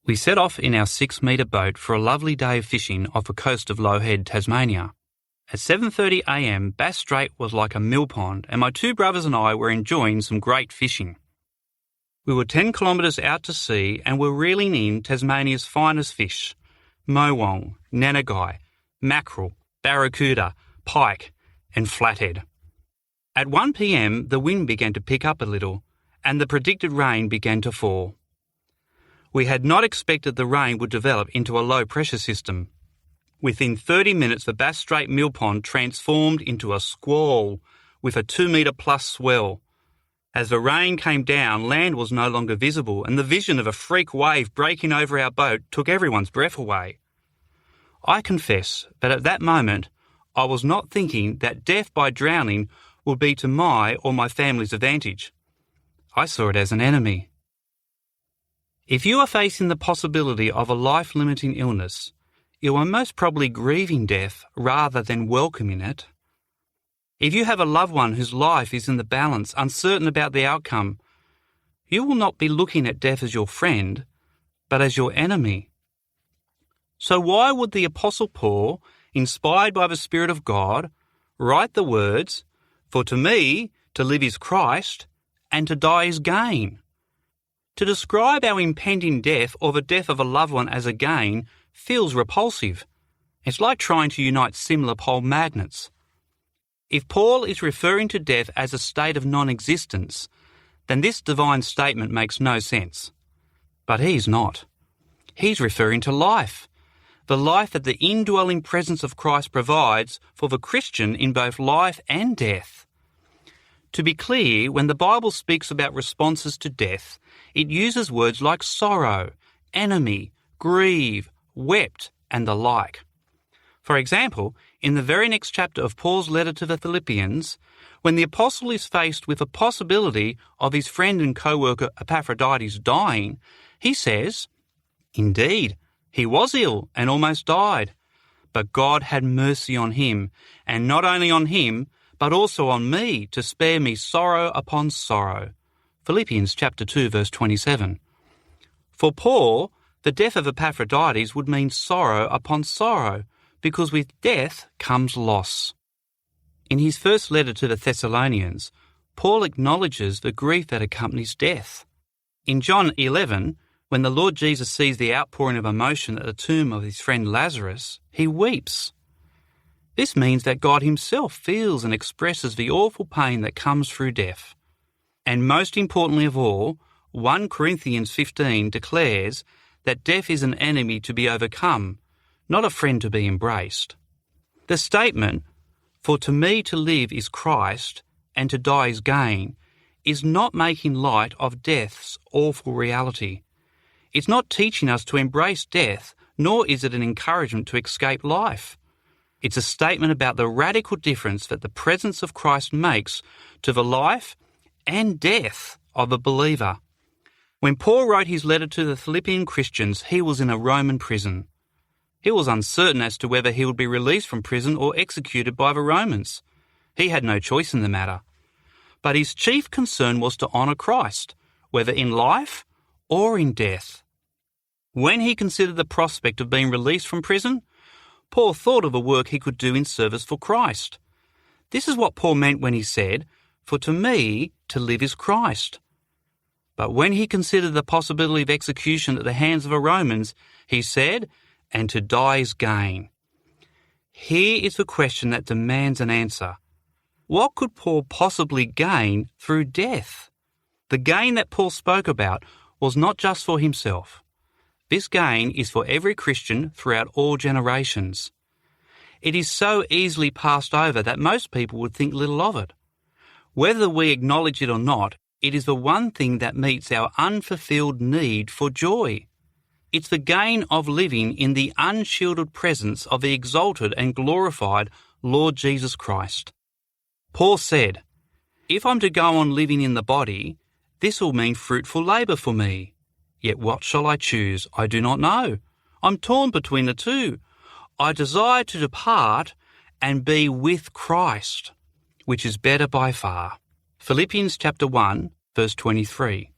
We set off in our 6-metre boat for a lovely day of fishing off the coast of Low Head, Tasmania. At 7:30 a.m, Bass Strait was like a mill pond, and my 2 brothers and I were enjoying some great fishing. We were 10 kilometres out to sea and were reeling in Tasmania's finest fish: mowong, nanagai, mackerel, barracuda, pike and flathead. At 1 p.m, the wind began to pick up a little, and the predicted rain began to fall. We had not expected the rain would develop into a low-pressure system. Within 30 minutes, the Bass Strait mill pond transformed into a squall with a 2-metre-plus swell. As the rain came down, land was no longer visible, and the vision of a freak wave breaking over our boat took everyone's breath away. I confess that at that moment, I was not thinking that death by drowning would be to my or my family's advantage. I saw it as an enemy. If you are facing the possibility of a life-limiting illness, you are most probably grieving death rather than welcoming it. If you have a loved one whose life is in the balance, uncertain about the outcome, you will not be looking at death as your friend, but as your enemy. So why would the Apostle Paul, inspired by the Spirit of God, write the words, "For to me, to live is Christ, and to die is gain"? To describe our impending death or the death of a loved one as a gain feels repulsive. It's like trying to unite similar pole magnets. If Paul is referring to death as a state of non-existence, then this divine statement makes no sense. But he's not. He's referring to life, the life that the indwelling presence of Christ provides for the Christian in both life and death. To be clear, when the Bible speaks about responses to death, it uses words like sorrow, enemy, grieve, wept, and the like. For example, in the very next chapter of Paul's letter to the Philippians, when the apostle is faced with a possibility of his friend and co-worker Epaphroditus dying, he says, "Indeed, he was ill and almost died, but God had mercy on him, and not only on him, but also on me, to spare me sorrow upon sorrow." Philippians chapter 2, verse 27. For Paul, the death of Epaphroditus would mean sorrow upon sorrow, because with death comes loss. In his first letter to the Thessalonians, Paul acknowledges the grief that accompanies death. In John 11, when the Lord Jesus sees the outpouring of emotion at the tomb of his friend Lazarus, he weeps. This means that God himself feels and expresses the awful pain that comes through death. And most importantly of all, 1 Corinthians 15 declares that death is an enemy to be overcome, not a friend to be embraced. The statement, "For to me to live is Christ, and to die is gain," is not making light of death's awful reality. It's not teaching us to embrace death, nor is it an encouragement to escape life. It's a statement about the radical difference that the presence of Christ makes to the life and death of a believer. When Paul wrote his letter to the Philippian Christians, he was in a Roman prison. He was uncertain as to whether he would be released from prison or executed by the Romans. He had no choice in the matter. But his chief concern was to honour Christ, whether in life or in death. When he considered the prospect of being released from prison, Paul thought of the work he could do in service for Christ. This is what Paul meant when he said, "For to me, to live is Christ." But when he considered the possibility of execution at the hands of the Romans, he said, "And to die is gain." Here is the question that demands an answer. What could Paul possibly gain through death? The gain that Paul spoke about was not just for himself. This gain is for every Christian throughout all generations. It is so easily passed over that most people would think little of it. Whether we acknowledge it or not, it is the one thing that meets our unfulfilled need for joy. It's the gain of living in the unshielded presence of the exalted and glorified Lord Jesus Christ. Paul said, "If I'm to go on living in the body, this will mean fruitful labour for me. Yet what shall I choose? I do not know. I'm torn between the two. I desire to depart and be with Christ, which is better by far." Philippians chapter 1, verse 23.